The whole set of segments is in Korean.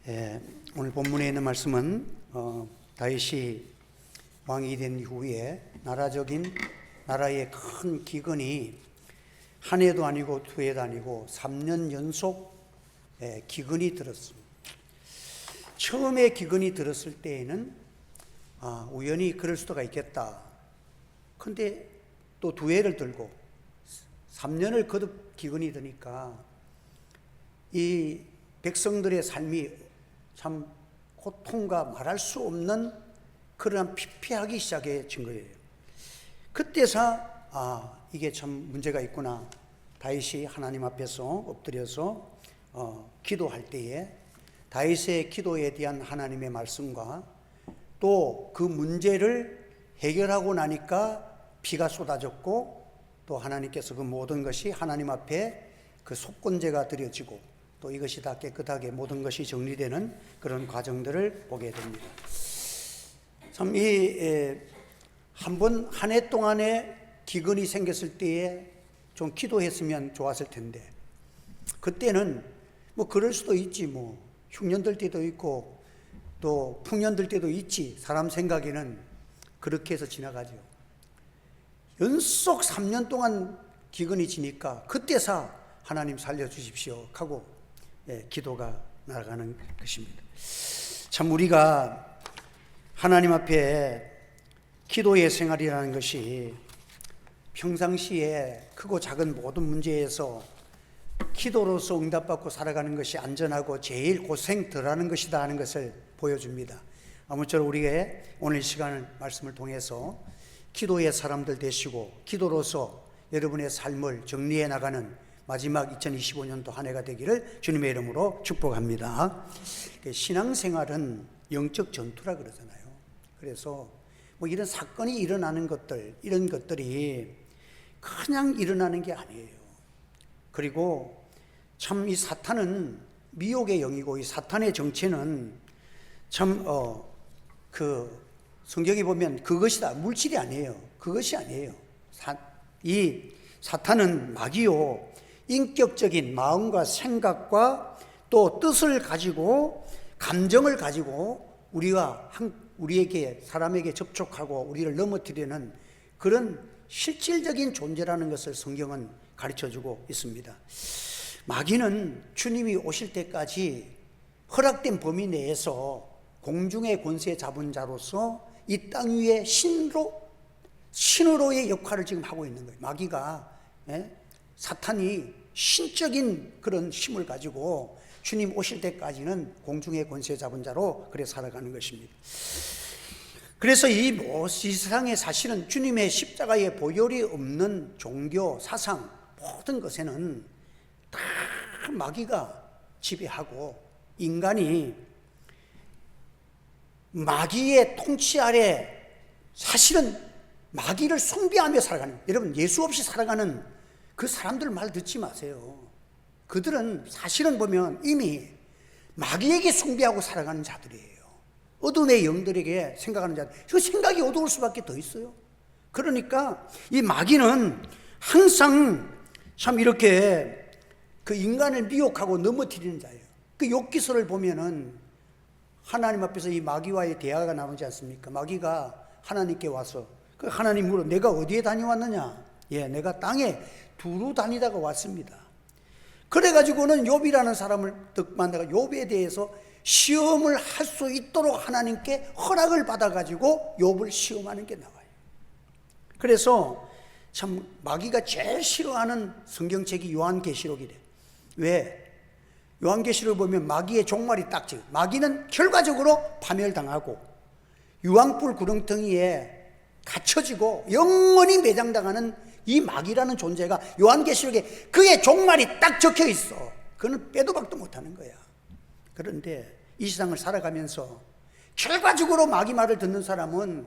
오늘 본문에 있는 말씀은 다윗이 왕이 된 이후에 나라의 큰 기근이 한 해도 아니고 두 해도 아니고 3년 연속 기근이 들었습니다. 처음에 기근이 들었을 때에는 우연히 그럴 수도 있겠다. 근데 또 두 해를 들고 3년을 거듭 기근이 드니까 이 백성들의 삶이 참 고통과 말할 수 없는 그러한 피폐하기 시작해진 거예요. 그때서 이게 참 문제가 있구나. 다윗이 하나님 앞에서 엎드려서 기도할 때에 다윗의 기도에 대한 하나님의 말씀과 또 그 문제를 해결하고 나니까 비가 쏟아졌고 또 하나님께서 그 모든 것이 하나님 앞에 그 속건제가 드려지고 또 이것이 다 깨끗하게 모든 것이 정리되는 그런 과정들을 보게 됩니다. 참 한 해 동안에 기근이 생겼을 때에 좀 기도했으면 좋았을 텐데 그때는 뭐 그럴 수도 있지, 뭐 흉년 들 때도 있고 또 풍년 들 때도 있지. 사람 생각에는 그렇게 해서 지나가죠. 연속 3년 동안 기근이 지니까 그때서 하나님 살려주십시오 하고 기도가 나아가는 것입니다. 참 우리가 하나님 앞에 기도의 생활이라는 것이 평상시에 크고 작은 모든 문제에서 기도로서 응답받고 살아가는 것이 안전하고 제일 고생 덜하는 것이다 하는 것을 보여줍니다. 아무쪼록 우리가 오늘 시간을 말씀을 통해서 기도의 사람들 되시고 기도로서 여러분의 삶을 정리해 나가는 마지막 2025년도 한 해가 되기를 주님의 이름으로 축복합니다. 신앙생활은 영적 전투라 그러잖아요. 그래서 뭐 이런 사건이 일어나는 것들, 이런 것들이 그냥 일어나는 게 아니에요. 그리고 참 이 사탄은 미혹의 영이고 이 사탄의 정체는 참 성경에 보면 그것이다. 물질이 아니에요. 그것이 아니에요. 이 사탄은 마귀요, 인격적인 마음과 생각과 또 뜻을 가지고 감정을 가지고 우리에게 사람에게 접촉하고 우리를 넘어뜨리는 그런 실질적인 존재라는 것을 성경은 가르쳐주고 있습니다. 마귀는 주님이 오실 때까지 허락된 범위 내에서 공중의 권세 잡은 자로서 이 땅 위에 신으로의 역할을 지금 하고 있는 거예요. 마귀가, 사탄이 신적인 그런 힘을 가지고 주님 오실 때까지는 공중의 권세 잡은 자로 그래 살아가는 것입니다. 그래서 이 세상의 사실은 주님의 십자가에 보혈이 없는 종교, 사상 모든 것에는 다 마귀가 지배하고 인간이 마귀의 통치 아래 사실은 마귀를 숭배하며 살아가는, 여러분 예수 없이 살아가는 그 사람들 말 듣지 마세요. 그들은 사실은 보면 이미 마귀에게 숭배하고 살아가는 자들이에요. 어둠의 영들에게 생각하는 자들. 그 생각이 어두울 수밖에 더 있어요. 그러니까 이 마귀는 항상 참 이렇게 그 인간을 미혹하고 넘어뜨리는 자예요. 그 욥기서를 보면은 하나님 앞에서 이 마귀와의 대화가 나오지 않습니까? 마귀가 하나님께 와서 그 하나님 물어, 내가 어디에 다녀왔느냐? 내가 땅에 두루 다니다가 왔습니다. 그래가지고는 욥이라는 사람을 만나가 욥에 대해서 시험을 할 수 있도록 하나님께 허락을 받아가지고 욥을 시험하는 게 나와요. 그래서 참 마귀가 제일 싫어하는 성경책이 요한계시록이래. 왜? 요한계시록을 보면 마귀의 종말이 딱 지금 마귀는 결과적으로 파멸당하고 유황불 구렁텅이에 갇혀지고 영원히 매장당하는 이 마귀라는 존재가 요한계시록에 그의 종말이 딱 적혀 있어. 그는 빼도 박도 못하는 거야. 그런데 이 세상을 살아가면서 결과적으로 마귀 말을 듣는 사람은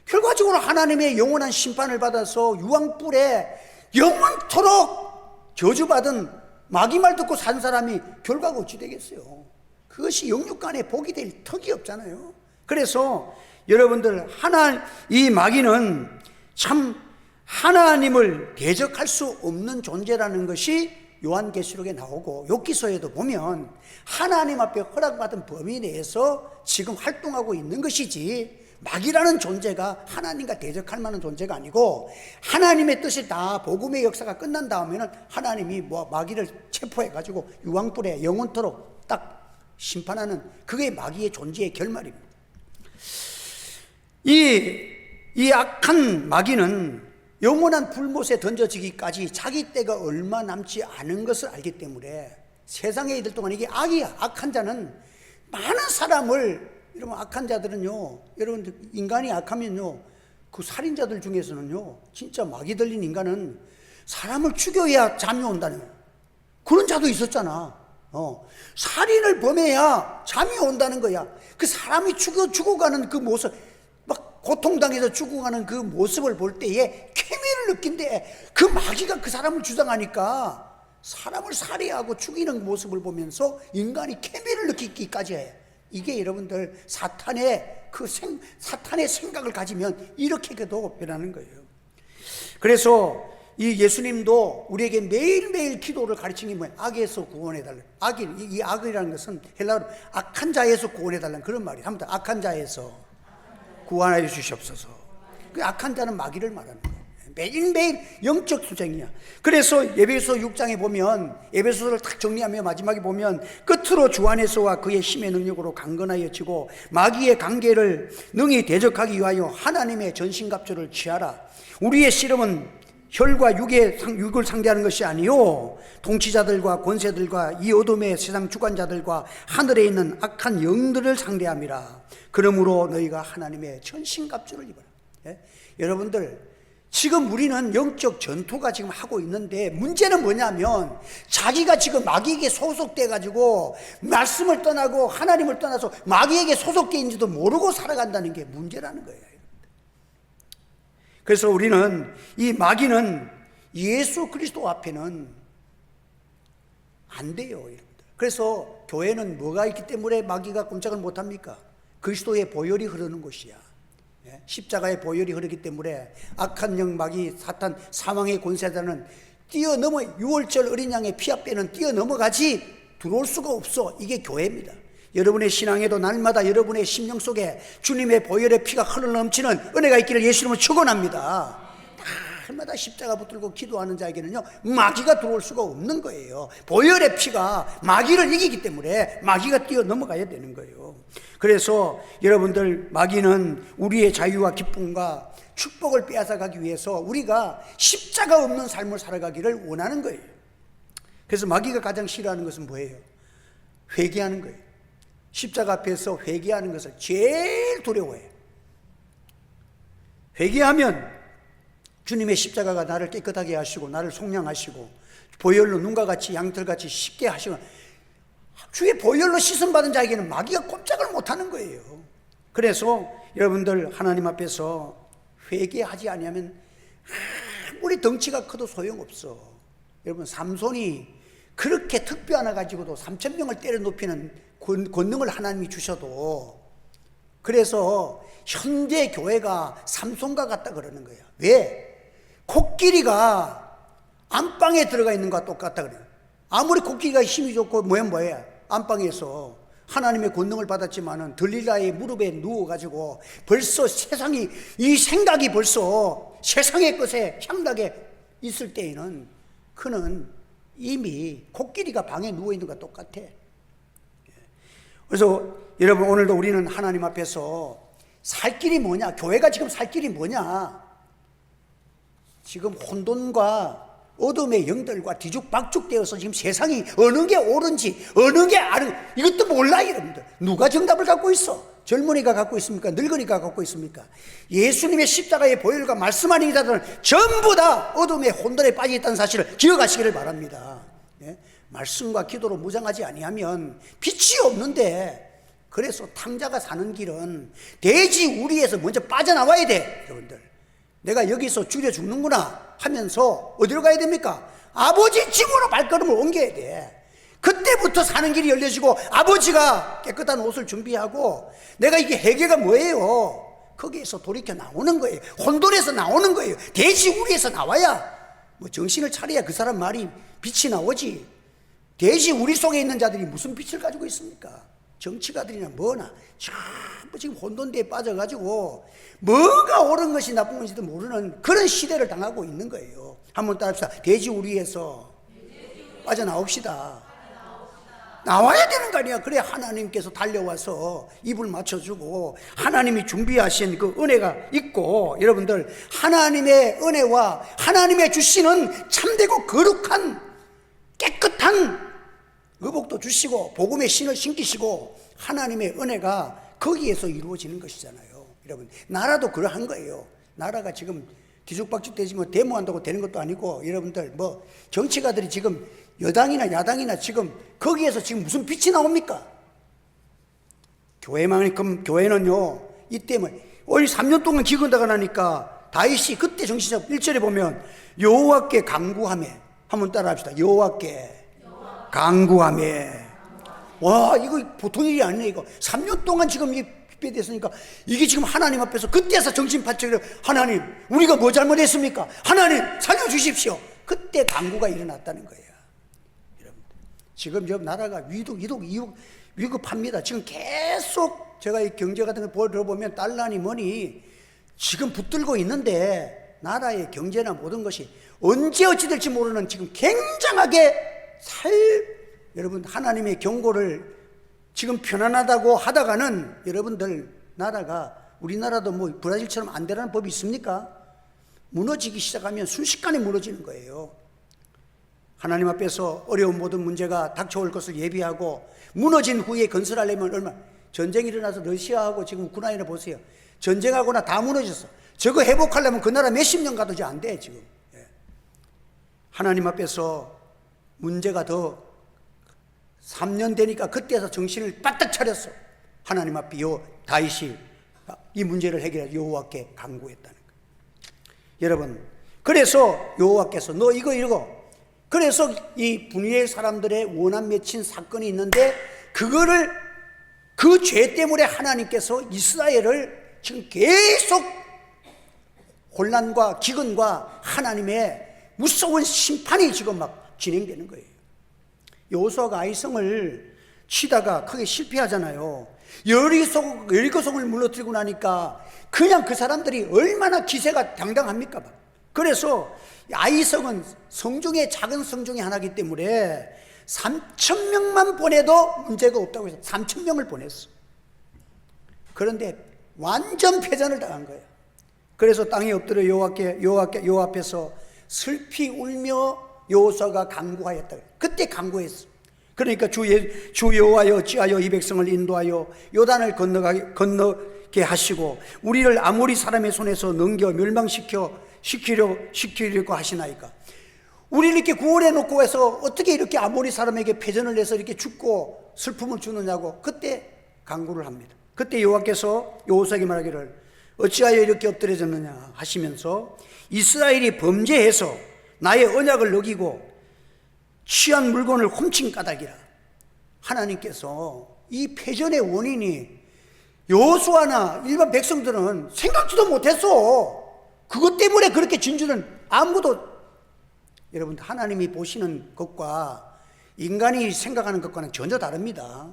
결과적으로 하나님의 영원한 심판을 받아서 유황불에 영원토록 저주받은 마귀 말 듣고 산 사람이 결과가 어찌 되겠어요? 그것이 영육간에 복이 될 턱이 없잖아요. 그래서 여러분들 이 마귀는 참 하나님을 대적할 수 없는 존재라는 것이 요한계시록에 나오고 욥기서에도 보면 하나님 앞에 허락받은 범위 내에서 지금 활동하고 있는 것이지, 마귀라는 존재가 하나님과 대적할 만한 존재가 아니고, 하나님의 뜻이 다 복음의 역사가 끝난 다음에는 하나님이 마귀를 체포해가지고 유황불에 영원토록 딱 심판하는, 그게 마귀의 존재의 결말입니다. 이 악한 마귀는 영원한 불못에 던져지기까지 자기 때가 얼마 남지 않은 것을 알기 때문에 세상에 이들 동안 이게 악이야. 악한 자는 많은 사람을, 여러분 악한 자들은요, 여러분 인간이 악하면요, 그 살인자들 중에서는요, 진짜 마귀 들린 인간은 사람을 죽여야 잠이 온다는 거예요. 그런 자도 있었잖아. 살인을 범해야 잠이 온다는 거야. 그 사람이 죽어가는 그 모습, 막 고통당해서 죽어가는 그 모습을 볼 때에 쾌미를 느낀대. 그 마귀가 그 사람을 주장하니까 사람을 살해하고 죽이는 모습을 보면서 인간이 쾌미를 느끼기까지 해. 이게 여러분들 사탄의 생각을 가지면 이렇게도 변하는 거예요. 그래서 이 예수님도 우리에게 매일매일 기도를 가르치는 게 뭐예요? 악에서 구원해달라. 이 악이라는 것은 헬라어로 악한 자에서 구원해달라는 그런 말이에요. 한번 더, 악한 자에서 구원하여 주시옵소서. 그 악한 자는 마귀를 말하는 거예요. 매일매일 영적 투쟁이야. 그래서 에베소 6장에 보면, 에베소서를 딱 정리하며 마지막에 보면, 끝으로 주 안에서와 그의 힘의 능력으로 강건하여 지고 마귀의 관계를 능히 대적하기 위하여 하나님의 전신갑주를 취하라. 우리의 씨름은 혈과 육을 상대하는 것이 아니요 통치자들과 권세들과 이 어둠의 세상 주관자들과 하늘에 있는 악한 영들을 상대함이라. 그러므로 너희가 하나님의 전신갑주를 입어라. 여러분들, 지금 우리는 영적 전투가 지금 하고 있는데, 문제는 뭐냐면 자기가 지금 마귀에게 소속돼 가지고 말씀을 떠나고 하나님을 떠나서 마귀에게 소속돼 있는지도 모르고 살아간다는 게 문제라는 거예요. 그래서 우리는, 이 마귀는 예수 그리스도 앞에는 안 돼요, 여러분들. 그래서 교회는 뭐가 있기 때문에 마귀가 꼼짝을 못합니까? 그리스도의 보혈이 흐르는 곳이야. 십자가의 보혈이 흐르기 때문에 악한 영, 마귀, 사탄, 사망의 권세자는 뛰어넘어, 6월절 어린 양의 피 앞에는 뛰어넘어가지 들어올 수가 없어. 이게 교회입니다. 여러분의 신앙에도 날마다 여러분의 심령 속에 주님의 보혈의 피가 흘러넘치는 은혜가 있기를 예수님은 축원합니다. 날마다 십자가 붙들고 기도하는 자에게는요, 마귀가 들어올 수가 없는 거예요. 보혈의 피가 마귀를 이기기 때문에 마귀가 뛰어넘어가야 되는 거예요. 그래서 여러분들, 마귀는 우리의 자유와 기쁨과 축복을 빼앗아가기 위해서 우리가 십자가 없는 삶을 살아가기를 원하는 거예요. 그래서 마귀가 가장 싫어하는 것은 뭐예요? 회개하는 거예요. 십자가 앞에서 회개하는 것을 제일 두려워해요. 회개하면 주님의 십자가가 나를 깨끗하게 하시고 나를 속량하시고 보혈로 눈과 같이 양털같이 쉽게 하시고, 주의 보혈로 씻음받은 자에게는 마귀가 꼼짝을 못하는 거예요. 그래서 여러분들, 하나님 앞에서 회개하지 아니하면 아무리 덩치가 커도 소용없어. 여러분, 삼손이 그렇게 특비 하나 가지고도 3,000명을 때려 눕히는 권능을 하나님이 주셔도, 그래서 현대 교회가 삼손과 같다 그러는 거예요. 왜? 코끼리가 안방에 들어가 있는 것과 똑같다 그래요. 아무리 코끼리가 힘이 좋고 뭐야 안방에서 하나님의 권능을 받았지만은 들릴라의 무릎에 누워가지고 벌써 세상이, 이 생각이 벌써 세상의 것에 향락에 있을 때에는 그는 이미 코끼리가 방에 누워있는 것과 똑같아. 그래서 여러분, 오늘도 우리는 하나님 앞에서 살 길이 뭐냐? 교회가 지금 살 길이 뭐냐? 지금 혼돈과 어둠의 영들과 뒤죽박죽되어서 지금 세상이 어느 게 옳은지 어느 게 아는, 이것도 몰라. 여러분들, 누가 정답을 갖고 있어? 젊은이가 갖고 있습니까? 늙은이가 갖고 있습니까? 예수님의 십자가의 보혈과 말씀 아닌 자들은 전부 다 어둠의 혼돈에 빠져 있다는 사실을 기억하시기를 바랍니다. 말씀과 기도로 무장하지 아니하면 빛이 없는데, 그래서 탕자가 사는 길은 돼지 우리에서 먼저 빠져나와야 돼. 여러분들, 내가 여기서 죽여 죽는구나 하면서 어디로 가야 됩니까? 아버지 집으로 발걸음을 옮겨야 돼. 그때부터 사는 길이 열려지고 아버지가 깨끗한 옷을 준비하고, 내가 이게 회개가 뭐예요? 거기에서 돌이켜 나오는 거예요. 혼돈에서 나오는 거예요. 돼지 우리에서 나와야 뭐 정신을 차려야 그 사람 말이 빛이 나오지. 대신 우리 속에 있는 자들이 무슨 빛을 가지고 있습니까? 정치가들이나 뭐나 전부 지금 혼돈대에 빠져가지고 뭐가 옳은 것이 나쁜 것인지도 모르는 그런 시대를 당하고 있는 거예요. 한번 따라합시다. 돼지우리에서 빠져나옵시다. 나와야 되는 거 아니야. 그래 하나님께서 달려와서 입을 맞춰주고 하나님이 준비하신 그 은혜가 있고, 여러분들 하나님의 은혜와 하나님의 주시는 참되고 거룩한 깨끗한 의복도 주시고 복음의 신을 신기시고 하나님의 은혜가 거기에서 이루어지는 것이잖아요. 여러분 나라도 그러한 거예요. 나라가 지금 뒤죽박죽 되지 뭐 데모한다고 되는 것도 아니고, 여러분들 뭐 정치가들이 지금 여당이나 야당이나 지금 거기에서 지금 무슨 빛이 나옵니까? 교회만큼 교회는요 이때 뭐 3년 동안 기근다가 나니까 다윗이 그때 정신적 1절에 보면 여호와께 간구하매, 한번 따라합시다. 여호와께 간구하매. 와, 이거 보통 일이 아니네. 이거 3년 동안 지금 이 됐으니까 이게 지금 하나님 앞에서 그때서 정신 바짝, 하나님 우리가 뭐 잘못했습니까? 하나님 살려주십시오. 그때 간구가 일어났다는 거예요. 여러분 지금 저 나라가 위급합니다. 지금 계속 제가 이 경제 같은 거 들어보면 달러니 뭐니 지금 붙들고 있는데, 나라의 경제나 모든 것이 언제 어찌 될지 모르는 지금 굉장하게 여러분 하나님의 경고를 지금 편안하다고 하다가는 여러분들 나라가, 우리나라도 뭐 브라질처럼 안 되라는 법이 있습니까? 무너지기 시작하면 순식간에 무너지는 거예요. 하나님 앞에서 어려운 모든 문제가 닥쳐올 것을 예비하고 무너진 후에 건설하려면 얼마, 전쟁이 일어나서 러시아하고 지금 우크라이나 보세요. 전쟁하거나 다 무너졌어. 저거 회복하려면 그 나라 몇십 년 가도 안 돼 지금. 하나님 앞에서 문제가 더 3년 되니까 그때서 정신을 바짝 차렸어. 하나님 앞에 다윗이 이 문제를 해결해 여호와께 간구했다는 거예요. 여러분 그래서 여호와께서 너 이거 읽어. 그래서 이 분이엘 사람들의 원한 맺힌 사건이 있는데 그거를 그 죄 때문에 하나님께서 이스라엘을 지금 계속 혼란과 기근과 하나님의 무서운 심판이 지금 막 진행되는 거예요. 여호수아가 아이성을 치다가 크게 실패하잖아요. 여리고성을 무너뜨리고 나니까 그냥 그 사람들이 얼마나 기세가 당당합니까? 그래서 아이성은 성중에 작은 성 중에 하나이기 때문에 3,000명만 보내도 문제가 없다고 해서 3,000명을 보냈어. 그런데 완전 패전을 당한 거예요. 그래서 땅에 엎드려 여호와 앞에서 슬피 울며 여호수아가 간구하였다. 그때 간구했어. 그러니까 주 여호와여 어찌하여 이 백성을 인도하여 요단을 건너게 하시고 우리를 아모리 사람의 손에서 넘겨 멸망시키려고 하시나이까. 우리를 이렇게 구원해 놓고 해서 어떻게 이렇게 아모리 사람에게 패전을 내서 이렇게 죽고 슬픔을 주느냐고 그때 간구를 합니다. 그때 여호와께서 여호수아에게 말하기를 어찌하여 이렇게 엎드려졌느냐 하시면서 이스라엘이 범죄해서 나의 언약을 어기고 취한 물건을 훔친 까닭이라. 하나님께서 이 패전의 원인이 여호수아나 일반 백성들은 생각지도 못했어. 그것 때문에 그렇게 진주는 아무도, 여러분 하나님이 보시는 것과 인간이 생각하는 것과는 전혀 다릅니다.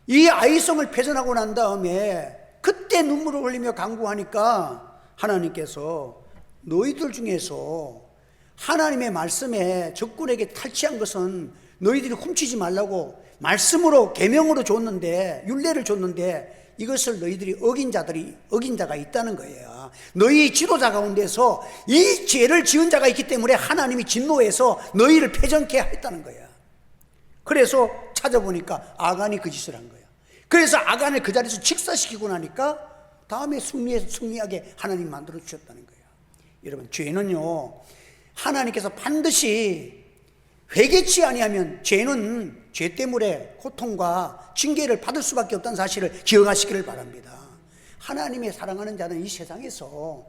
이 아이성을 패전하고 난 다음에 그때 눈물을 흘리며 간구하니까 하나님께서 너희들 중에서 하나님의 말씀에 적군에게 탈취한 것은 너희들이 훔치지 말라고 말씀으로 계명으로 줬는데, 율례를 줬는데 이것을 너희들이 어긴 자가 있다는 거예요. 너희 지도자 가운데서 이 죄를 지은 자가 있기 때문에 하나님이 진노해서 너희를 패전케 했다는 거야. 그래서 찾아보니까 아간이 그 짓을 한 거야. 그래서 아간을 그 자리에서 직사시키고 나니까 다음에 승리하게 하나님 만들어 주셨다는 거예요. 여러분 죄는요, 하나님께서 반드시 회개치 아니하면 죄는 죄 때문에 고통과 징계를 받을 수밖에 없다는 사실을 기억하시기를 바랍니다. 하나님의 사랑하는 자는 이 세상에서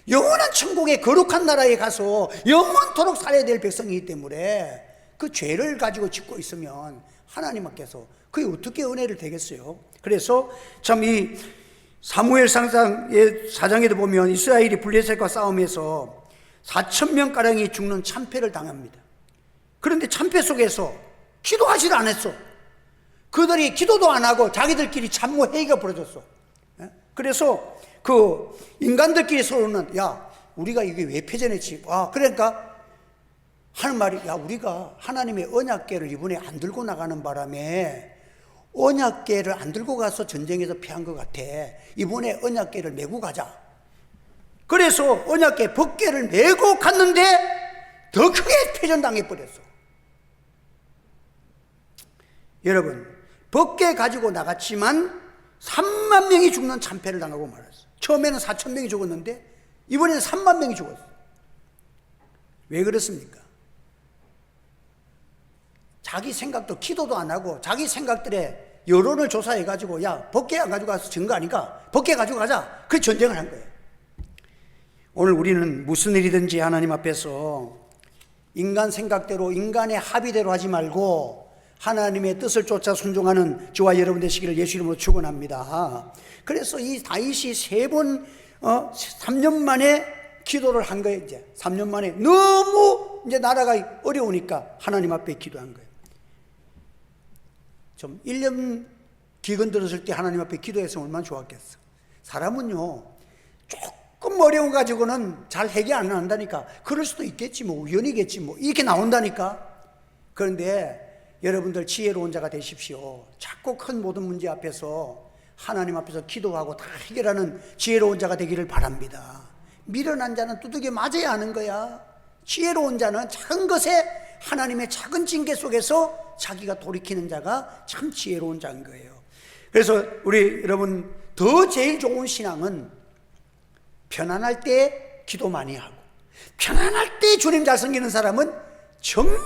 영원한 천국의 거룩한 나라에 가서 영원토록 살아야 될 백성이기 때문에 그 죄를 가지고 짓고 있으면 하나님께서 그게 어떻게 은혜를 되겠어요? 그래서 참 이 사무엘 사장에도 보면 이스라엘이 블레셋과 싸움에서 4,000명가량이 죽는 참패를 당합니다. 그런데 참패 속에서 기도하지도 않았어. 그들이 기도도 안 하고 자기들끼리 참모회의가 벌어졌어. 그래서 그 인간들끼리 서로는 야, 우리가 이게 왜 패전했지? 그러니까 하는 말이, 야, 우리가 하나님의 언약궤를 이번에 안 들고 나가는 바람에 언약궤를 안 들고 가서 전쟁에서 패한 것 같아. 이번에 언약궤를 메고 가자. 그래서 언약궤 법궤를 메고 갔는데 더 크게 패전당해 버렸어. 여러분, 법궤 가지고 나갔지만 3만 명이 죽는 참패를 당하고 말았어. 처음에는 4천 명이 죽었는데 이번에는 3만 명이 죽었어. 왜 그렇습니까? 자기 생각도 기도도 안 하고 자기 생각들의 여론을 조사해 가지고, 야, 법궤 안 가지고 가서 진 거 아닌가? 법궤 가지고 가자. 그 전쟁을 한 거예요. 오늘 우리는 무슨 일이든지 하나님 앞에서 인간 생각대로, 인간의 합의대로 하지 말고 하나님의 뜻을 쫓아 순종하는 저와 여러분 되시기를 예수 이름으로 축원합니다. 그래서 이 다윗이 3년 만에 기도를 한 거예요. 이제 3년 만에 너무 이제 나라가 어려우니까 하나님 앞에 기도한 거예요. 좀 1년 기근 들었을 때 하나님 앞에 기도했으면 얼마나 좋았겠어. 사람은요, 조금 어려운 가지고는 잘 해결 안 한다니까. 그럴 수도 있겠지, 뭐 우연이겠지, 뭐 이렇게 나온다니까. 그런데 여러분들 지혜로운 자가 되십시오. 작고 큰 모든 문제 앞에서 하나님 앞에서 기도하고 다 해결하는 지혜로운 자가 되기를 바랍니다. 미련한 자는 두들겨 맞아야 하는 거야. 지혜로운 자는 작은 것에 하나님의 작은 징계 속에서 자기가 돌이키는 자가 참 지혜로운 자인 거예요. 그래서 우리 여러분, 더 제일 좋은 신앙은 편안할 때 기도 많이 하고, 편안할 때 주님 잘 섬기는 사람은 정말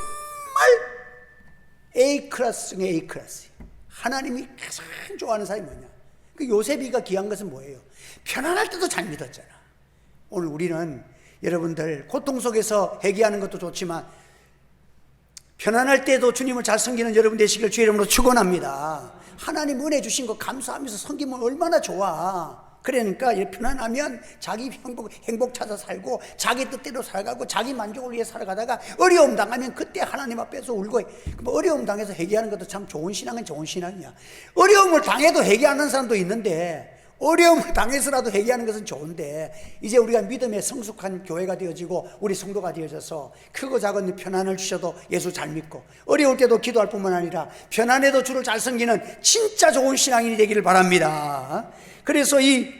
A클래스 중에 A클래스. 하나님이 가장 좋아하는 사람이 뭐냐? 그 요셉이가 귀한 것은 뭐예요? 편안할 때도 잘 믿었잖아. 오늘 우리는 여러분들 고통 속에서 회개하는 것도 좋지만 편안할 때도 주님을 잘 섬기는 여러분 되시길 주의 이름으로 축원합니다. 하나님 은혜 주신 거 감사하면서 섬기면 얼마나 좋아. 그러니까 편안하면 자기 행복 찾아 살고 자기 뜻대로 살아가고 자기 만족을 위해 살아가다가 어려움 당하면 그때 하나님 앞에서 울고, 어려움 당해서 회개하는 것도 참 좋은 신앙은 좋은 신앙이야. 어려움을 당해도 회개하는 사람도 있는데, 어려움을 당해서라도 회개하는 것은 좋은데, 이제 우리가 믿음에 성숙한 교회가 되어지고 우리 성도가 되어져서 크고 작은 편안을 주셔도 예수 잘 믿고, 어려울 때도 기도할 뿐만 아니라 편안해도 주를 잘 섬기는 진짜 좋은 신앙인이 되기를 바랍니다. 그래서 이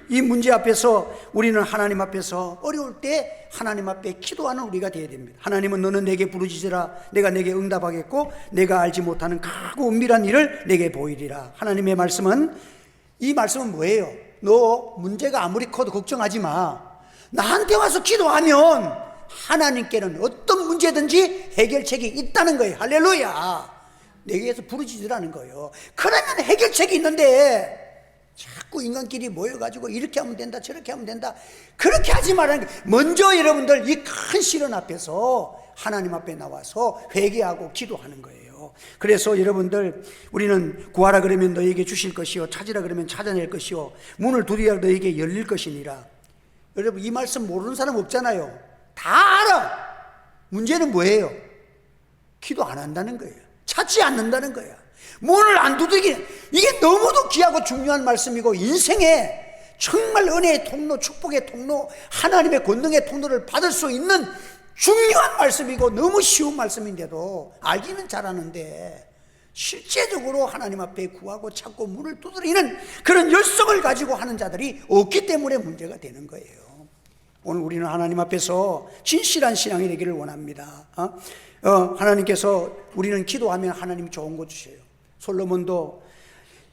문제 앞에서 우리는 하나님 앞에서 어려울 때 하나님 앞에 기도하는 우리가 되어야 됩니다. 하나님은 너는 내게 부르짖으라 내가 내게 응답하겠고 내가 알지 못하는 크고 은밀한 일을 내게 보이리라. 하나님의 말씀은, 이 말씀은 뭐예요? 너 문제가 아무리 커도 걱정하지 마. 나한테 와서 기도하면 하나님께는 어떤 문제든지 해결책이 있다는 거예요. 할렐루야. 내게서 부르짖으라는 거예요. 그러면 해결책이 있는데 자꾸 인간끼리 모여가지고 이렇게 하면 된다 저렇게 하면 된다 그렇게 하지 말라는 거예요. 먼저 여러분들 이 큰 시련 앞에서 하나님 앞에 나와서 회개하고 기도하는 거예요. 그래서 여러분들, 우리는 구하라 그러면 너에게 주실 것이요 찾으라 그러면 찾아낼 것이요 문을 두드리라 너에게 열릴 것이니라. 여러분, 이 말씀 모르는 사람 없잖아요. 다 알아. 문제는 뭐예요? 기도 안 한다는 거예요. 찾지 않는다는 거예요. 문을 안 두드리기는, 이게 너무도 귀하고 중요한 말씀이고 인생에 정말 은혜의 통로, 축복의 통로, 하나님의 권능의 통로를 받을 수 있는 중요한 말씀이고 너무 쉬운 말씀인데도 알기는 잘하는데 실제적으로 하나님 앞에 구하고 찾고 문을 두드리는 그런 열성을 가지고 하는 자들이 없기 때문에 문제가 되는 거예요. 오늘 우리는 하나님 앞에서 진실한 신앙이 되기를 원합니다. 하나님께서, 우리는 기도하면 하나님이 좋은 거 주셔요. 솔로몬도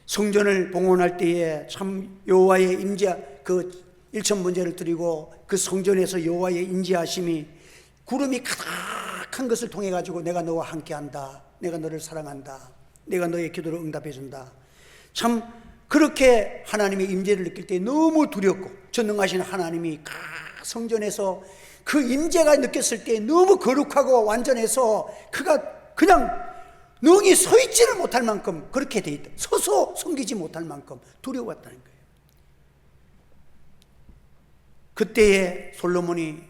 성전을 봉헌할 때에 참 여호와의 임재, 그 일천번제를 드리고 그 성전에서 여호와의 임재하심이 구름이 가득한 것을 통해 가지고 내가 너와 함께한다, 내가 너를 사랑한다, 내가 너의 기도를 응답해 준다. 참 그렇게 하나님의 임재를 느낄 때 너무 두렵고, 전능하신 하나님이 성전에서 그 임재가 느꼈을 때 너무 거룩하고 완전해서 그가 그냥 능히 서 있지를 못할 만큼 그렇게 돼 있다. 서서 섬기지 못할 만큼 두려웠다는 거예요. 그때에 솔로몬이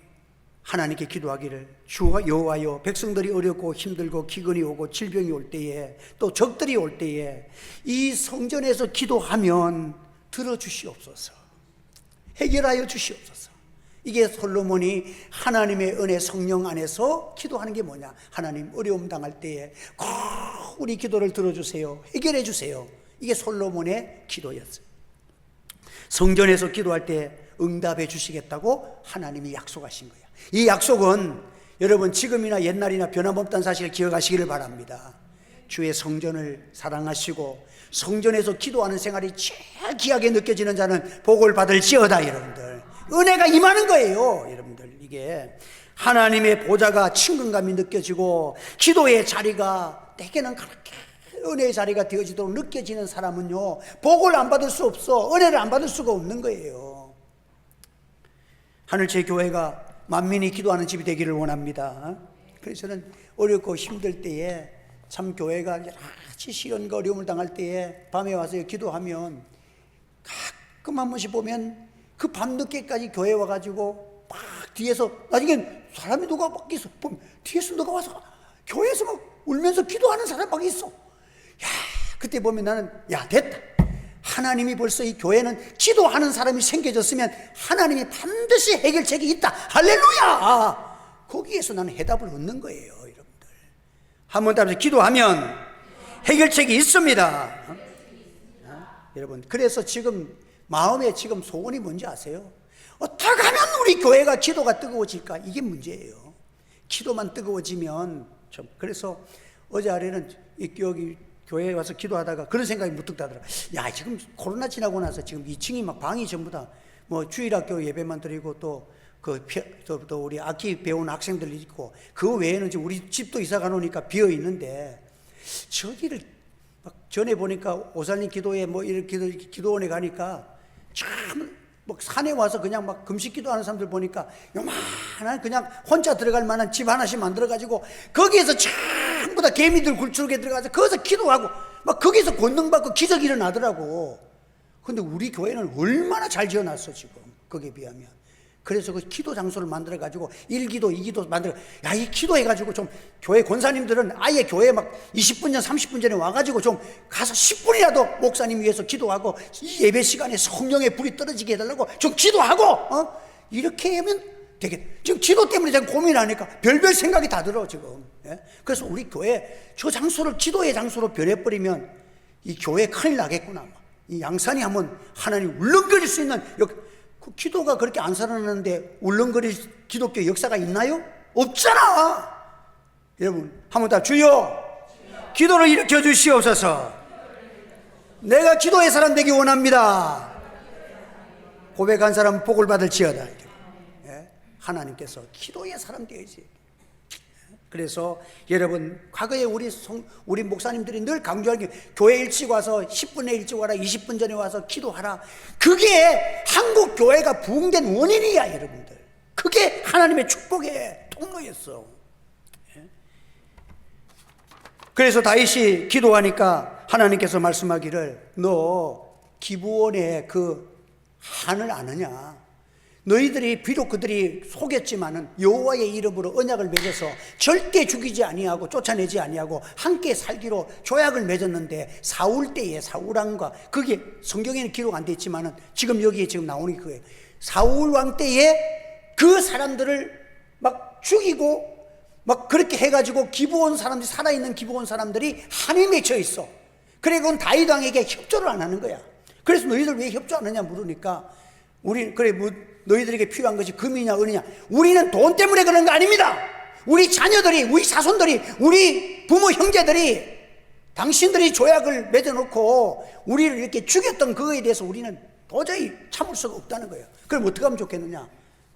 하나님께 기도하기를, 주 여호와여, 백성들이 어렵고 힘들고 기근이 오고 질병이 올 때에, 또 적들이 올 때에 이 성전에서 기도하면 들어주시옵소서, 해결하여 주시옵소서. 이게 솔로몬이 하나님의 은혜 성령 안에서 기도하는 게 뭐냐? 하나님, 어려움 당할 때에 꼭 우리 기도를 들어주세요, 해결해 주세요. 이게 솔로몬의 기도였어요. 성전에서 기도할 때 응답해 주시겠다고 하나님이 약속하신 거예요. 이 약속은 여러분 지금이나 옛날이나 변함없다는 사실을 기억하시기를 바랍니다. 주의 성전을 사랑하시고 성전에서 기도하는 생활이 제일 귀하게 느껴지는 자는 복을 받을지어다. 여러분들, 은혜가 임하는 거예요. 여러분들, 이게 하나님의 보좌가 친근감이 느껴지고 기도의 자리가 내게는 그렇게 은혜의 자리가 되어지도록 느껴지는 사람은요, 복을 안 받을 수 없어, 은혜를 안 받을 수가 없는 거예요. 하늘제 교회가 만민이 기도하는 집이 되기를 원합니다. 그래서 저는 어렵고 힘들 때에 참 교회가 여러 가지 시련과 어려움을 당할 때에 밤에 와서 기도하면 가끔 한 번씩 보면 그 밤늦게까지 교회 와가지고 막 뒤에서, 나중엔 사람이 누가 막 있어, 뒤에서 누가 와서 교회에서 막 울면서 기도하는 사람 막 있어. 야, 그때 보면 나는, 야, 됐다. 하나님이 벌써 이 교회는 기도하는 사람이 생겨졌으면 하나님이 반드시 해결책이 있다. 할렐루야! 거기에서 나는 해답을 얻는 거예요. 여러분들, 한번 따라서 기도하면 해결책이 있습니다. 여러분, 그래서 지금 마음에 지금 소원이 뭔지 아세요? 어떻게 하면 우리 교회가 기도가 뜨거워질까? 이게 문제예요. 기도만 뜨거워지면 좀. 그래서 어제 아래는 여기 교회에 와서 기도하다가 그런 생각이 문득 나더라. 야, 지금 코로나 지나고 나서 지금 2층이 막 방이 전부 다 뭐 주일학교 예배만 드리고 또 또 우리 악기 배우는 학생들 있고, 그 외에는 지금 우리 집도 이사 가놓으니까 비어 있는데, 저기를 막 전에 보니까 오살림 기도회 뭐 이렇게 기도원에 가니까 참 막 산에 와서 그냥 막 금식 기도하는 사람들 보니까 요만한 그냥 혼자 들어갈 만한 집 하나씩 만들어가지고 거기에서 전부 다 개미들 굴쭉에 들어가서 거기서 기도하고 막 거기서 권능받고 기적이 일어나더라고. 근데 우리 교회는 얼마나 잘 지어놨어 지금 거기에 비하면. 그래서 그 기도 장소를 만들어가지고 1기도 2기도 만들어, 야, 이 기도해가지고 좀 교회 권사님들은 아예 교회에 막 20분 전 30분 전에 와가지고 좀 가서 10분이라도 목사님 위해서 기도하고 이 예배 시간에 성령의 불이 떨어지게 해달라고 좀 기도하고, 이렇게 하면 되게, 지금 기도 때문에 제가 고민하니까 별별 생각이 다 들어 지금. 예? 그래서 우리 교회 저 장소를 기도의 장소로 변해버리면 이 교회 큰일 나겠구나. 이 양산이 한번 하나님 울렁거릴 수 있는, 그 기도가 그렇게 안 살아나는데 울렁거릴 기독교 역사가 있나요? 없잖아. 여러분, 한번 다 주여, 기도를 일으켜 주시옵소서. 내가 기도의 사람 되기 원합니다. 고백한 사람은 복을 받을지어다. 예? 하나님께서 기도의 사람 되어야지. 그래서 여러분, 과거에 우리 목사님들이 늘 강조하는 게, 교회 일찍 와서 10분에 일찍 와라, 20분 전에 와서 기도하라. 그게 한국 교회가 부흥된 원인이야. 여러분들, 그게 하나님의 축복의 통로였어. 그래서 다윗이 기도하니까 하나님께서 말씀하기를, 너 기브온의 그 한을 아느냐? 너희들이 비록 그들이 속였지만은 여호와의 이름으로 언약을 맺어서 절대 죽이지 아니하고 쫓아내지 아니하고 함께 살기로 조약을 맺었는데, 사울 때에 사울 왕과, 그게 성경에는 기록 안 돼 있지만은 지금 여기에 지금 나오는 게 그거예요. 사울 왕 때에 그 사람들을 막 죽이고 막 그렇게 해가지고 기브온 사람들이, 살아있는 기브온 사람들이 한이 맺혀 있어. 그래, 그건 다윗 왕에게 협조를 안 하는 거야. 그래서 너희들 왜 협조 안 하냐 물으니까, 너희들에게 필요한 것이 금이냐 은이냐, 우리는 돈 때문에 그런 거 아닙니다. 우리 자녀들이, 우리 자손들이, 우리 부모 형제들이 당신들이 조약을 맺어놓고 우리를 이렇게 죽였던 그거에 대해서 우리는 도저히 참을 수가 없다는 거예요. 그럼 어떻게 하면 좋겠느냐?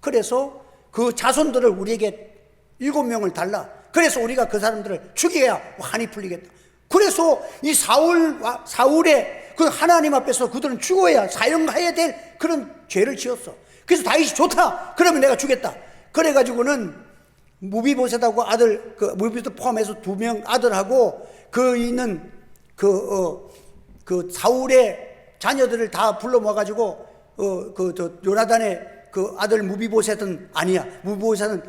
그래서 그 자손들을 우리에게 7명을 달라. 그래서 우리가 그 사람들을 죽여야 한이 풀리겠다. 그래서 이 사울의 그 하나님 앞에서 그들은 죽어야 사형해야 될 그런 죄를 지었어. 그래서 다윗이 좋다, 그러면 내가 주겠다. 그래가지고는 무비보셋하고 아들, 그 무비보셋 포함해서 2명 아들하고 그 있는 그 사울의 자녀들을 다 불러 모아가지고 요나단의 그 아들 무비보셋은 아니야. 무비보셋은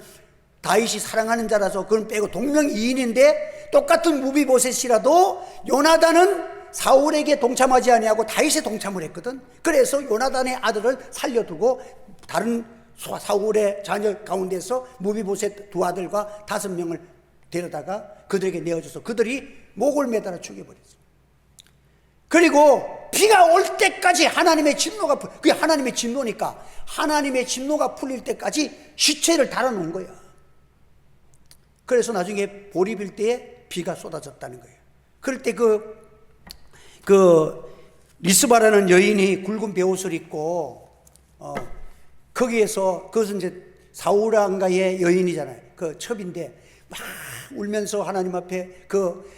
다윗이 사랑하는 자라서 그건 빼고 동명이인인데, 똑같은 무비보셋이라도 요나단은 사울에게 동참하지 아니하고 다윗에 동참을 했거든. 그래서 요나단의 아들을 살려두고 다른 사울의 자녀 가운데서 무비보셋 두 아들과 5명을 데려다가 그들에게 내어줘서 그들이 목을 매달아 죽여버렸어. 그리고 비가 올 때까지 하나님의 진노가 그게 하나님의 진노니까 하나님의 진노가 풀릴 때까지 시체를 달아놓은 거야. 그래서 나중에 보리빌 때에 비가 쏟아졌다는 거예요. 그럴 때 리스바라는 여인이 굵은 베옷을 입고 거기에서, 그것은 이제 사울 왕가의 여인이잖아요. 그 첩인데 막 울면서 하나님 앞에 그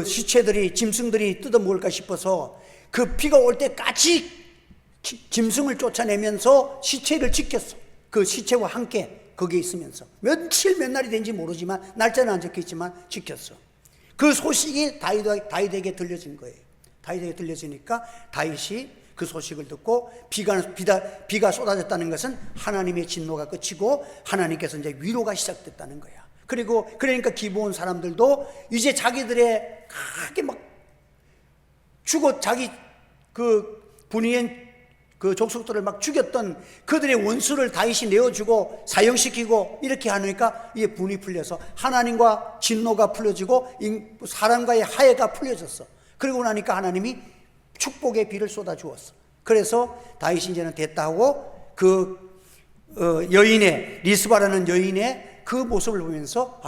시체들이, 짐승들이 뜯어먹을까 싶어서 그 비가 올 때까지 짐승을 쫓아내면서 시체를 지켰어. 그 시체와 함께 거기에 있으면서 며칠 몇 날이 된지 모르지만, 날짜는 안 적혀있지만 지켰어. 그 소식이 다윗에게 들려진 거예요. 다윗에게 들려지니까 다윗이 그 소식을 듣고 비가 쏟아졌다는 것은 하나님의 진노가 끝이고 하나님께서 이제 위로가 시작됐다는 거야. 그러니까 기브온 사람들도 이제 자기들의 크게 막 자기 그 분이엔 그 족속들을 막 죽였던 그들의 원수를 다윗이 내어주고 사형시키고 이렇게 하니까 이게 분이 풀려서 하나님과 진노가 풀려지고 사람과의 화해가 풀려졌어. 그러고 나니까 하나님이 축복의 비를 쏟아주었어. 그래서 다윗이 이제는 됐다 하고 여인의, 리스바라는 여인의 그 모습을 보면서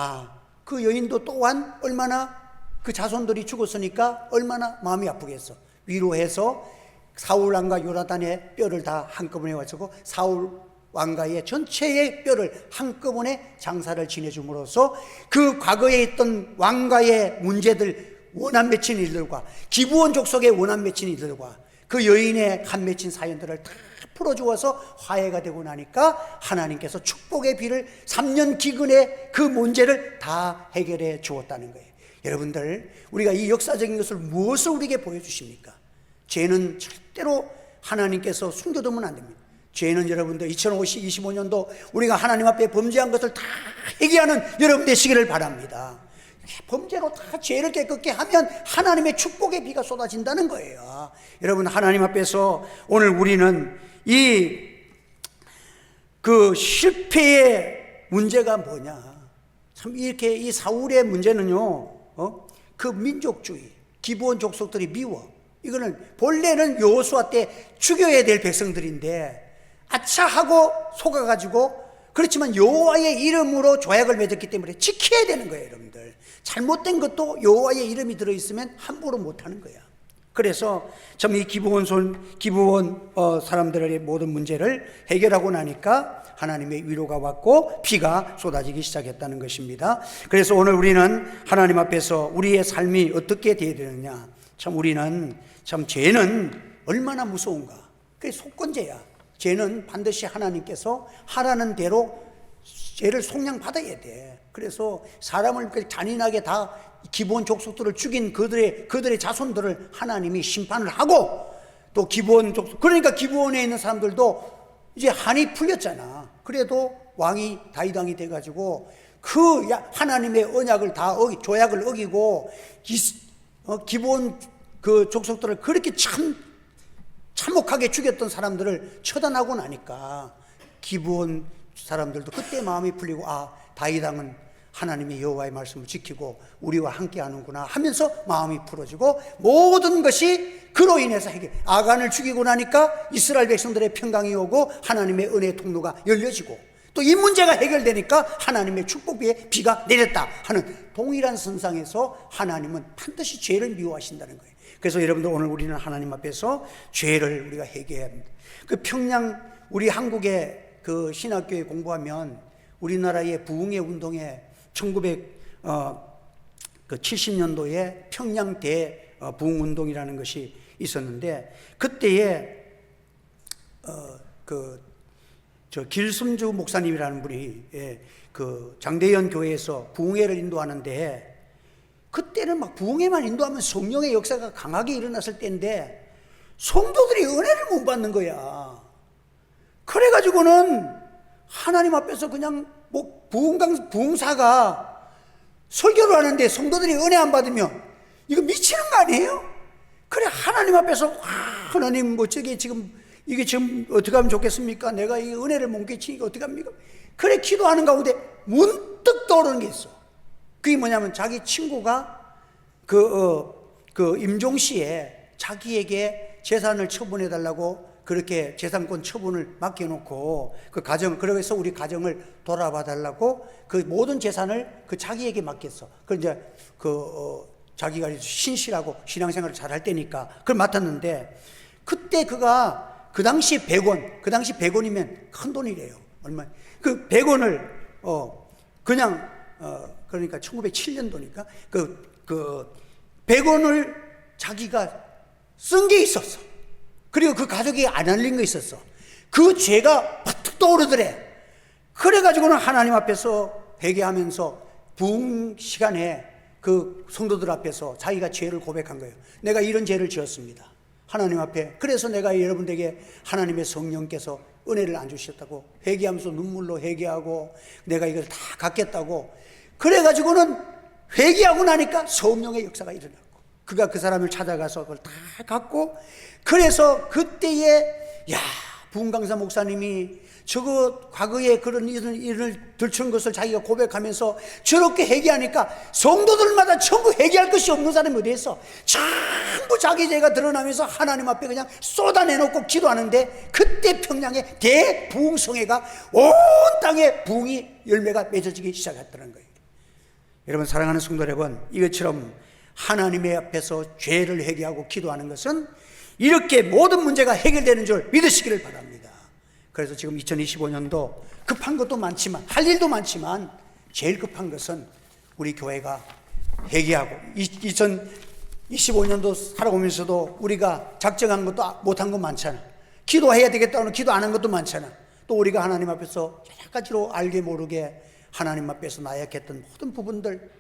그 여인도 또한 얼마나 그 자손들이 죽었으니까 얼마나 마음이 아프겠어. 위로해서 사울 왕과 요나단의 뼈를 다 한꺼번에 와주고 사울 왕가의 전체의 뼈를 한꺼번에 장사를 지내줌으로써 그 과거에 있던 왕가의 문제들, 원한 맺힌 일들과 기브온 족속의 원한 맺힌 일들과 그 여인의 간 맺힌 사연들을 다 풀어주어서 화해가 되고 나니까 하나님께서 축복의 비를 3년 기근의 그 문제를 다 해결해 주었다는 거예요. 여러분들, 우리가 이 역사적인 것을 무엇을 우리에게 보여주십니까? 죄는 절대로 하나님께서 숨겨두면 안 됩니다. 죄는 여러분들 2025년도 우리가 하나님 앞에 범죄한 것을 다 회개하는 여러분 되시기를 바랍니다. 범죄로 다 죄를 깨끗게 하면 하나님의 축복의 비가 쏟아진다는 거예요. 여러분, 하나님 앞에서 오늘 우리는 그 실패의 문제가 뭐냐? 참 이렇게 이 사울의 문제는요, 그 민족주의, 기브온 족속들이 미워. 이거는 본래는 여호수아 때 죽여야 될 백성들인데 아차 하고 속아가지고, 그렇지만 여호와의 이름으로 조약을 맺었기 때문에 지켜야 되는 거예요. 여러분들, 잘못된 것도 여호와의 이름이 들어있으면 함부로 못하는 거야. 그래서 참 이 기브온 사람들의 모든 문제를 해결하고 나니까 하나님의 위로가 왔고 비가 쏟아지기 시작했다는 것입니다. 그래서 오늘 우리는 하나님 앞에서 우리의 삶이 어떻게 되어야 되느냐, 우리는 죄는 얼마나 무서운가. 그게 속건제야. 죄는 반드시 하나님께서 하라는 대로 죄를 속량받아야 돼. 그래서 사람을 잔인하게 다 기브온 족속들을 죽인 그들의 자손들을 하나님이 심판을 하고, 또 기브온 족속, 그러니까 기브온에 있는 사람들도 이제 한이 풀렸잖아. 그래도 왕이 다윗 왕이 돼가지고 그 하나님의 언약을 다 조약을 어기고 기브온 그 족속들을 그렇게 참혹하게 죽였던 사람들을 처단하고 나니까 기브온 사람들도 그때 마음이 풀리고, 다윗 왕은 하나님의 여호와의 말씀을 지키고 우리와 함께 하는구나 하면서 마음이 풀어지고, 모든 것이 그로 인해서 아간을 죽이고 나니까 이스라엘 백성들의 평강이 오고 하나님의 은혜의 통로가 열려지고, 또 이 문제가 해결되니까 하나님의 축복의 비가 내렸다 하는 동일한 선상에서 하나님은 반드시 죄를 미워하신다는 거예요. 그래서 여러분들, 오늘 우리는 하나님 앞에서 죄를 우리가 회개해야 합니다. 그 평양, 우리 한국의 그 신학교에 공부하면 우리나라의 부흥의 운동에 1970년도에 평양 대부흥운동이라는 것이 있었는데, 그때에 길순주 목사님이라는 분이 그 장대현 교회에서 부흥회를 인도하는데, 그때는 막 부흥회만 인도하면 성령의 역사가 강하게 일어났을 때인데 성도들이 은혜를 못 받는 거야. 그래가지고는 하나님 앞에서 그냥 뭐 부흥사가 설교를 하는데 성도들이 은혜 안 받으면 이거 미치는 거 아니에요? 그래 하나님 앞에서 하나님 뭐 저게 지금 이게 지금 어떻게 하면 좋겠습니까? 내가 이 은혜를 못 끼치니까 어떻게 합니까? 그래 기도하는 가운데 문득 떠오르는 게 있어. 그게 뭐냐면 자기 친구가 그 임종시에 자기에게 재산을 처분해 달라고 그렇게 재산권 처분을 맡겨놓고 그 가정, 그래서 우리 가정을 돌아봐 달라고 그 모든 재산을 그 자기에게 맡겼어. 그 이제 자기가 신실하고 신앙생활을 잘 할 때니까 그걸 맡았는데, 그때 그가 그 당시 100원, 그 당시 100원이면 큰 돈이래요. 얼마? 그 100원을 그냥 그러니까 1907년도니까 그 100원을 자기가 쓴 게 있었어. 그리고 그 가족이 안 알린 거 있었어. 그 죄가 팍 떠오르더래. 그래가지고는 하나님 앞에서 회개하면서 부흥 시간에 그 성도들 앞에서 자기가 죄를 고백한 거예요. 내가 이런 죄를 지었습니다, 하나님 앞에. 그래서 내가 여러분들에게 하나님의 성령께서 은혜를 안 주셨다고 회개하면서 눈물로 회개하고 내가 이걸 다 갚겠다고. 그래가지고는 회개하고 나니까 성령의 역사가 일어났고 그가 그 사람을 찾아가서 그걸 다 갚고, 그래서 그때에 부흥강사 목사님이 저거 과거에 그런 일을 들춘 것을 자기가 고백하면서 저렇게 회개하니까 성도들마다 전부 회개할 것이 없는 사람이 어디 있어? 전부 자기 죄가 드러나면서 하나님 앞에 그냥 쏟아내놓고 기도하는데, 그때 평양에 대부흥성회가 온 땅에 부흥이 열매가 맺어지기 시작했다는 거예요. 여러분 사랑하는 성도 여러분, 이것처럼 하나님의 앞에서 죄를 회개하고 기도하는 것은 이렇게 모든 문제가 해결되는 줄 믿으시기를 바랍니다. 그래서 지금 2025년도 급한 것도 많지만, 할 일도 많지만 제일 급한 것은 우리 교회가 회개하고, 2025년도 살아오면서도 우리가 작정한 것도 못한 것 많잖아. 기도해야 되겠다고는 기도 안 한 것도 많잖아. 또 우리가 하나님 앞에서 여러 가지로 알게 모르게 하나님 앞에서 나약했던 모든 부분들,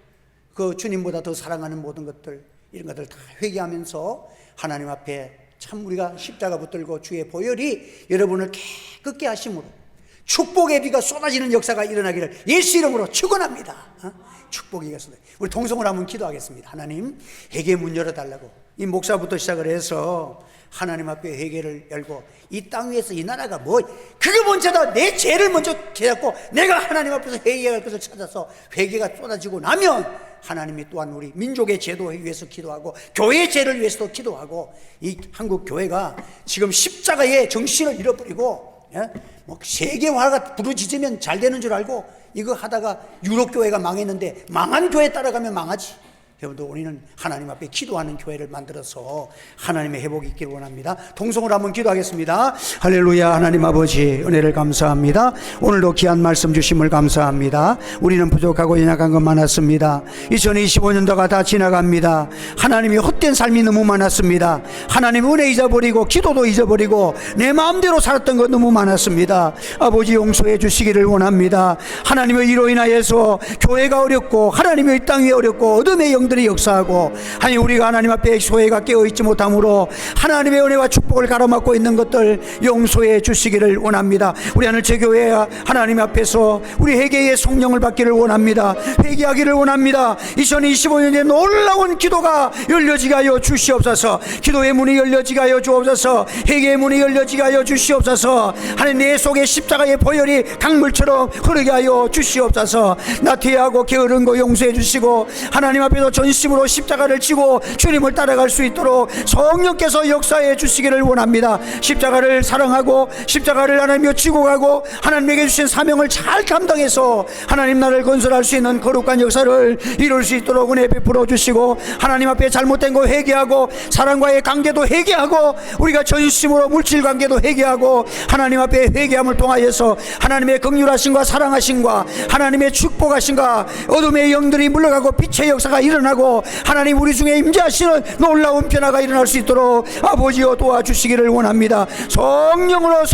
그 주님보다 더 사랑하는 모든 것들, 이런 것들 다 회개하면서 하나님 앞에 참 우리가 십자가 붙들고 주의 보혈이 여러분을 깨끗게 하심으로 축복의 비가 쏟아지는 역사가 일어나기를 예수 이름으로 축원합니다. 축복이 쏟아져. 우리 통성으로 한번 기도하겠습니다. 하나님, 회개 문 열어달라고. 이 목사부터 시작을 해서 하나님 앞에 회개를 열고, 이 땅 위에서 이 나라가 그게 먼저다. 내 죄를 먼저 깨닫고 내가 하나님 앞에서 회개할 것을 찾아서 회개가 쏟아지고 나면 하나님이 또한 우리 민족의 제도를 위해서 기도하고 교회의 죄를 위해서도 기도하고, 이 한국 교회가 지금 십자가의 정신을 잃어버리고 세계화가 부르짖으면 잘 되는 줄 알고 이거 하다가 유럽 교회가 망했는데, 망한 교회 따라가면 망하지. 여러분들, 우리는 하나님 앞에 기도하는 교회를 만들어서 하나님의 회복이 있기를 원합니다. 동성으로 한번 기도하겠습니다. 할렐루야. 하나님 아버지, 은혜를 감사합니다. 오늘도 귀한 말씀 주심을 감사합니다. 우리는 부족하고 연약한 것 많았습니다. 2025년도가 다 지나갑니다. 하나님이 헛된 삶이 너무 많았습니다. 하나님 은혜 잊어버리고 기도도 잊어버리고 내 마음대로 살았던 것 너무 많았습니다. 아버지, 용서해 주시기를 원합니다. 하나님의 이로 인하여서 교회가 어렵고 하나님의 땅이 어렵고 어둠의 영 들이 역사하고, 아니 우리가 하나님 앞에 소회가 깨어있지 못함으로 하나님의 은혜와 축복을 가로막고 있는 것들 용서해 주시기를 원합니다. 우리 하늘 제교회 하나님 앞에서 우리 회개의 성령을 받기를 원합니다. 회개하기를 원합니다. 2025년에 놀라운 기도가 열려지게 하여 주시옵소서. 기도의 문이 열려지게 하여 주옵소서. 회개의 문이 열려지게 하여 주시옵소서. 하나님, 내 속에 십자가의 보혈이 강물처럼 흐르게 하여 주시옵소서. 나태하고 게으른 거 용서해 주시고, 하나님 앞에서 전심으로 십자가를 지고 주님을 따라갈 수 있도록 성령께서 역사해 주시기를 원합니다. 십자가를 사랑하고 십자가를 하나님여 지고 가고 하나님에게 주신 사명을 잘 감당해서 하나님 나라를 건설할 수 있는 거룩한 역사를 이룰 수 있도록 은혜 베풀어 주시고, 하나님 앞에 잘못된 거 회개하고 사랑과의 관계도 회개하고 우리가 전심으로 물질 관계도 회개하고 하나님 앞에 회개함을 통하여서 하나님의 긍휼하심과 사랑하심과 하나님의 축복하심과 어둠의 영들이 물러가고 빛의 역사가 일어나고 하나님 우리 중에 임재하시는 놀라운 변화가 일어날 수 있도록 아버지여 도와주시기를 원합니다. 성령으로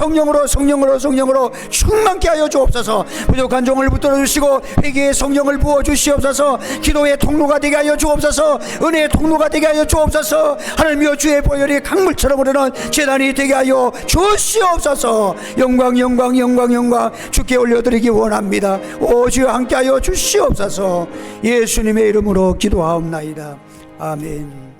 충만케 하여 주옵소서. 부족한 종을 붙들어 주시고 회개의 성령을 부어 주시옵소서. 기도의 통로가 되게 하여 주옵소서. 은혜의 통로가 되게 하여 주옵소서. 하나님이여, 주의 보혈이 강물처럼 흐르는 제단이 되게 하여 주시옵소서. 영광 영광 영광 영광 주께 올려드리기 원합니다. 오 주여, 함께하여 주시옵소서. 예수님의 이름으로 기도하옵나이다. 아멘.